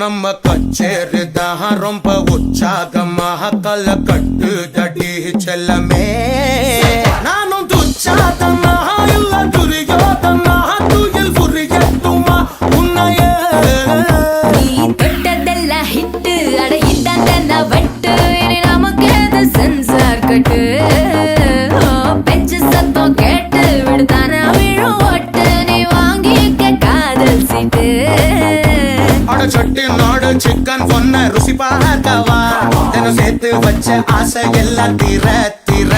நம்ம கச்சேரிதான் ரொம்ப உற்சாகமாக கல கட்டு தடி செல்லமே நானும் துச்சாதனா இல்ல துரியோதனா துயில் புரியட்டுமா உன்னையே நீ தொட்டதெல்லாம் ஹிட்டு அட இதான் வட்டு இனி நமக்கு எது சென்சார் கட்டு பெஞ்சு சத்தம் கேட்டு விடுதானா விழும் ஓட்டு நீ வாங்கிக்க காதல் சீட்டு அட சட்டி நாடு சிக்கன் பொண்ண ருசி பார்க்கவா தினம் சேர்த்து வச்ச ஆசை எல்லாம் தீர தீர